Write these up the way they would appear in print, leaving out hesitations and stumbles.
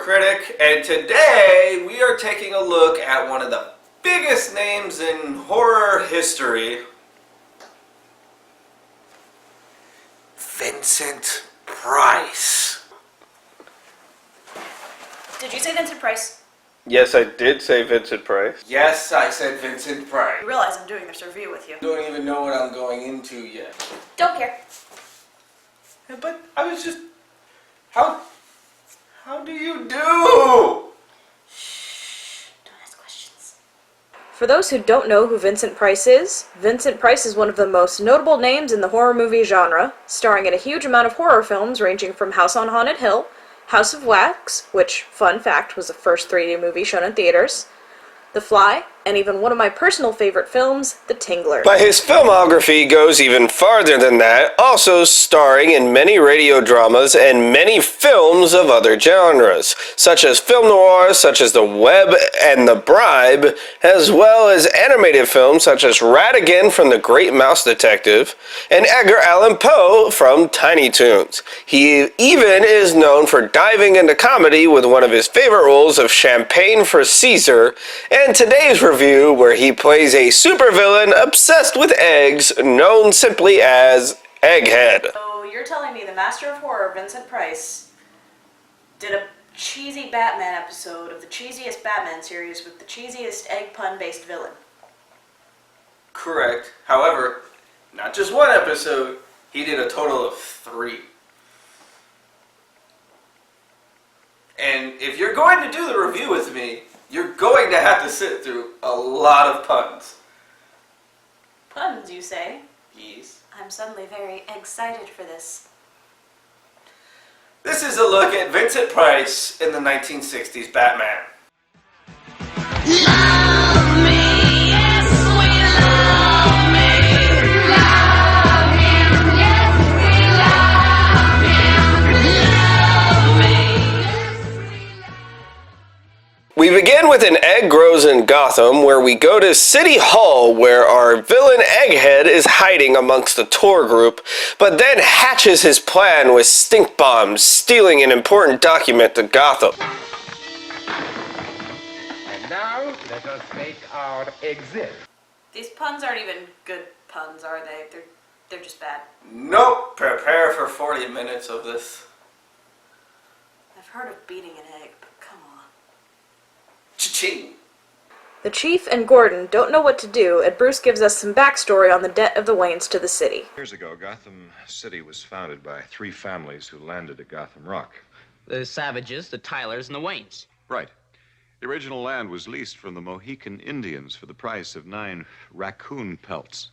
TheSuperheroCritic, and today we are taking a look at one of the biggest names in horror history, Vincent Price. Did you say Vincent Price? Yes, I did say Vincent Price. Yes, I said Vincent Price. You realize I'm doing this review with you. Don't even know what I'm going into yet. Don't care. But I was just... How do you do? Shh, don't ask questions. For those who don't know who Vincent Price is one of the most notable names in the horror movie genre, starring in a huge amount of horror films ranging from House on Haunted Hill, House of Wax, which, fun fact, was the first 3D movie shown in theaters, The Fly, and even one of my personal favorite films, The Tingler. But his filmography goes even farther than that, also starring in many radio dramas and many films of other genres, such as film noir, such as The Web and The Bribe, as well as animated films such as Ratigan from The Great Mouse Detective, and Edgar Allan Poe from Tiny Toons. He even is known for diving into comedy with one of his favorite roles of Champagne for Caesar, and today's review where he plays a supervillain obsessed with eggs known simply as Egghead. So you're telling me the master of horror, Vincent Price, did a cheesy Batman episode of the cheesiest Batman series with the cheesiest egg pun-based villain? Correct. However, not just one episode, he did a total of 3. And if you're going to do the review with me, you're going to have to sit through a lot of puns. Puns, you say? Yes. I'm suddenly very excited for this. This is a look at Vincent Price in the 1960s Batman. Love me, yes, we love me. Love him, yes, we love him. Love me, yes, we love him. We begin with an egg grows in Gotham, where we go to City Hall, where our villain Egghead is hiding amongst the tour group, but then hatches his plan with stink bombs, stealing an important document to Gotham. And now, let us make our exit. These puns aren't even good puns, are they? They're just bad. Nope. Prepare for 40 minutes of this. I've heard of beating an egg, but come on. Cha-ching. The Chief and Gordon don't know what to do, and Bruce gives us some backstory on the debt of the Waynes to the city. Years ago, Gotham City was founded by 3 families who landed at Gotham Rock. The Savages, the Tylers, and the Waynes. Right. The original land was leased from the Mohican Indians for the price of 9 raccoon pelts.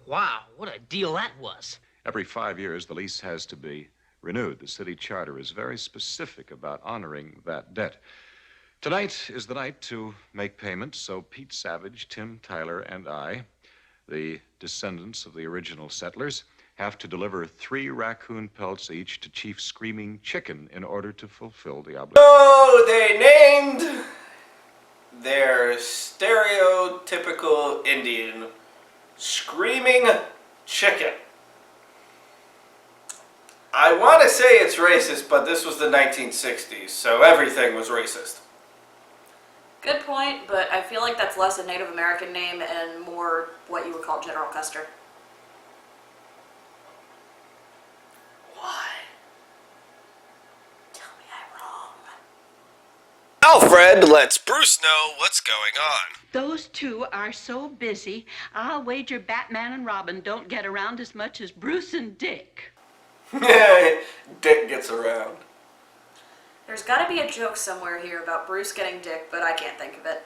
Wow, what a deal that was. Every 5 years, the lease has to be renewed. The city charter is very specific about honoring that debt. Tonight is the night to make payment, so Pete Savage, Tim Tyler, and I, the descendants of the original settlers, have to deliver 3 raccoon pelts each to Chief Screaming Chicken in order to fulfill the obligation. So they named their stereotypical Indian Screaming Chicken. I want to say it's racist, but this was the 1960s, so everything was racist. Good point, but I feel like that's less a Native American name and more what you would call General Custer. Why? Tell me I'm wrong. Alfred lets Bruce know what's going on. Those two are so busy, I'll wager Batman and Robin don't get around as much as Bruce and Dick. Dick gets around. There's gotta be a joke somewhere here about Bruce getting Dick, but I can't think of it.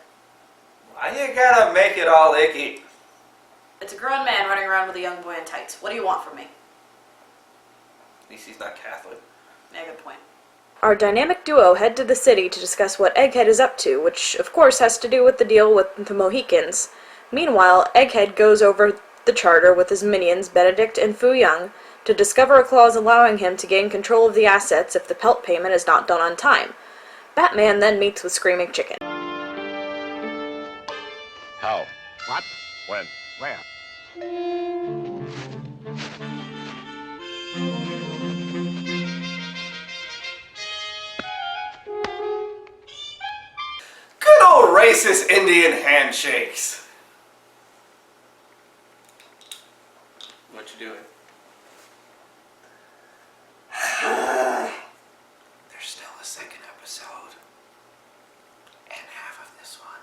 Why you gotta make it all icky? It's a grown man running around with a young boy in tights. What do you want from me? At least he's not Catholic. Yeah, good point. Our dynamic duo head to the city to discuss what Egghead is up to, which of course has to do with the deal with the Mohicans. Meanwhile, Egghead goes over the charter with his minions Benedict and Fu Young to discover a clause allowing him to gain control of the assets if the pelt payment is not done on time. Batman then meets with Screaming Chicken. How? What? When? Where? racist Indian handshakes. What you doing? There's still a second episode. And half of this one.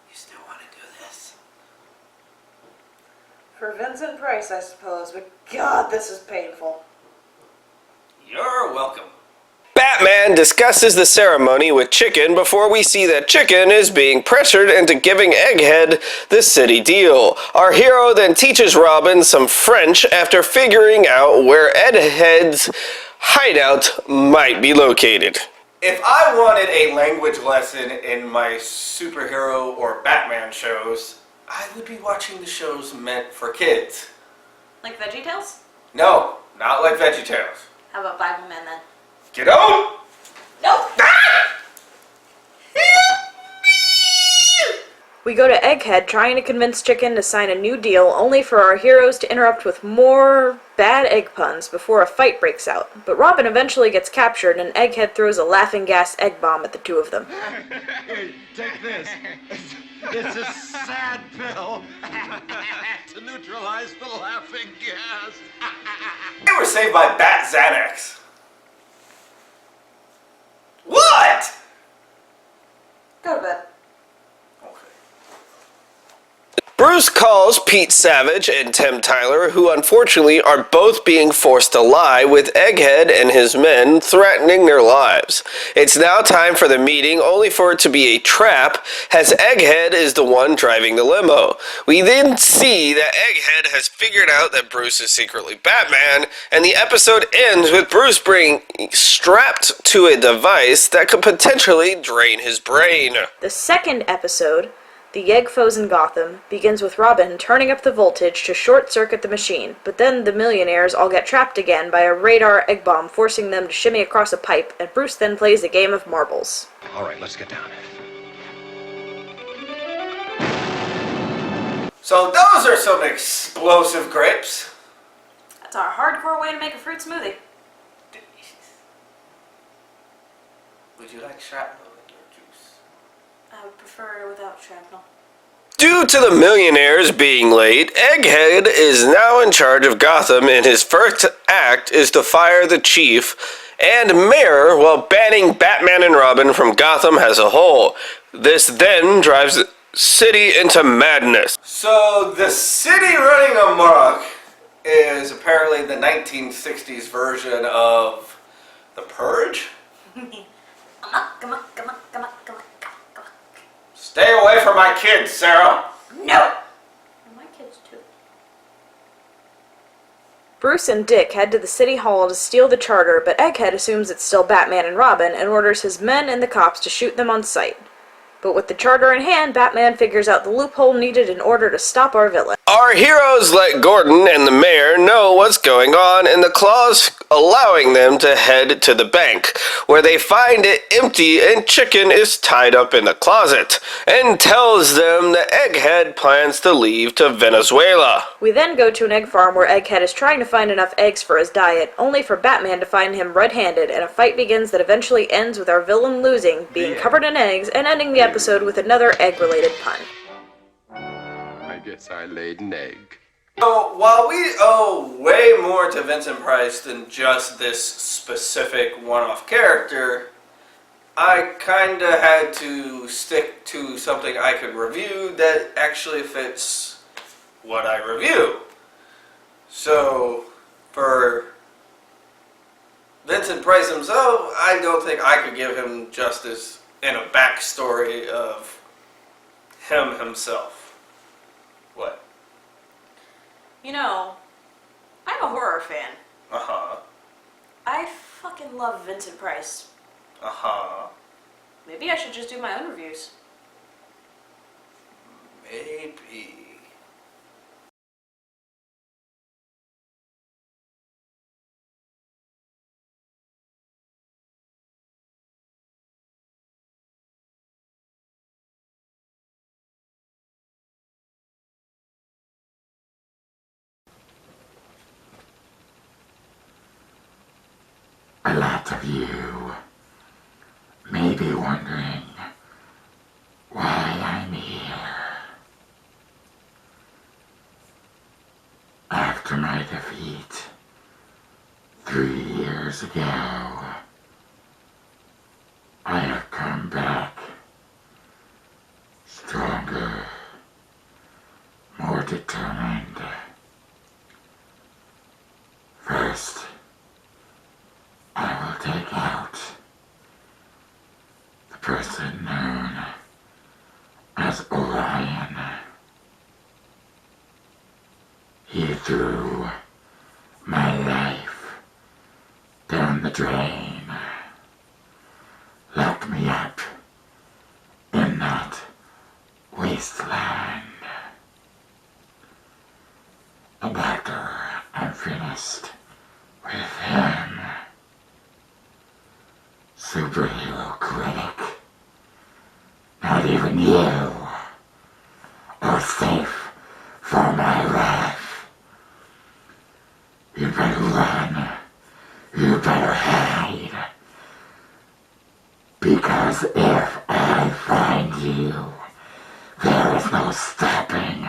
You still want to do this? For Vincent Price, I suppose, but God, this is painful. You're welcome. Batman discusses the ceremony with Chicken before we see that Chicken is being pressured into giving Egghead the city deal. Our hero then teaches Robin some French after figuring out where Egghead's hideout might be located. If I wanted a language lesson in my superhero or Batman shows, I would be watching the shows meant for kids. Like VeggieTales? No, not like VeggieTales. How about Bible Men then? Get on! Nope. We go to Egghead trying to convince Chicken to sign a new deal, only for our heroes to interrupt with more bad egg puns before a fight breaks out. But Robin eventually gets captured and Egghead throws a laughing gas egg bomb at the two of them. Hey, take this. It's a sad pill to neutralize the laughing gas. They were saved by Bat Xanax. What? Go to bed. Bruce calls Pete Savage and Tim Tyler, who unfortunately are both being forced to lie, with Egghead and his men threatening their lives. It's now time for the meeting, only for it to be a trap, as Egghead is the one driving the limo. We then see that Egghead has figured out that Bruce is secretly Batman, and the episode ends with Bruce being strapped to a device that could potentially drain his brain. The second episode, The Yegg Foes in Gotham, begins with Robin turning up the voltage to short-circuit the machine, but then the millionaires all get trapped again by a radar egg bomb, forcing them to shimmy across a pipe, and Bruce then plays a game of marbles. All right, let's get down. So those are some explosive grapes. That's our hardcore way to make a fruit smoothie. Would you like shrapnel in your juice? I would prefer it without shrapnel. Due to the millionaires being late, Egghead is now in charge of Gotham, and his first act is to fire the chief and mayor while banning Batman and Robin from Gotham as a whole. This then drives the city into madness. So the city running amok is apparently the 1960s version of The Purge? Come on. Stay away from my kids, Sarah. No! And my kids too. Bruce and Dick head to the city hall to steal the charter, but Egghead assumes it's still Batman and Robin and orders his men and the cops to shoot them on sight. But with the charter in hand, Batman figures out the loophole needed in order to stop our villain. Our heroes let Gordon and the mayor know what's going on, and the clause allowing them to head to the bank, where they find it empty and Chicken is tied up in the closet, and tells them that Egghead plans to leave to Venezuela. We then go to an egg farm where Egghead is trying to find enough eggs for his diet, only for Batman to find him red-handed, and a fight begins that eventually ends with our villain losing, being covered in eggs, and ending the episode with another egg-related pun. I guess I laid an egg. So while we owe way more to Vincent Price than just this specific one-off character, I kinda had to stick to something I could review that actually fits what I review. So for Vincent Price himself, I don't think I could give him justice in a backstory of him himself. What? You know, I'm a horror fan. Uh-huh. I fucking love Vincent Price. Uh-huh. Maybe I should just do my own reviews. Maybe. A lot of you may be wondering 3 years ago, I have come back stronger, more determined. First, I will take out the person known as Orion. He threw my life down the drain, locked me up in that wasteland. And after I'm finished with him, Superhero Critic, not even you are safe from my wrath. You better run. You better hide. Because if I find you, there is no stopping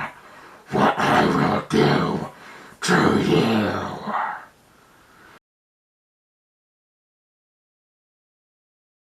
what I will do to you.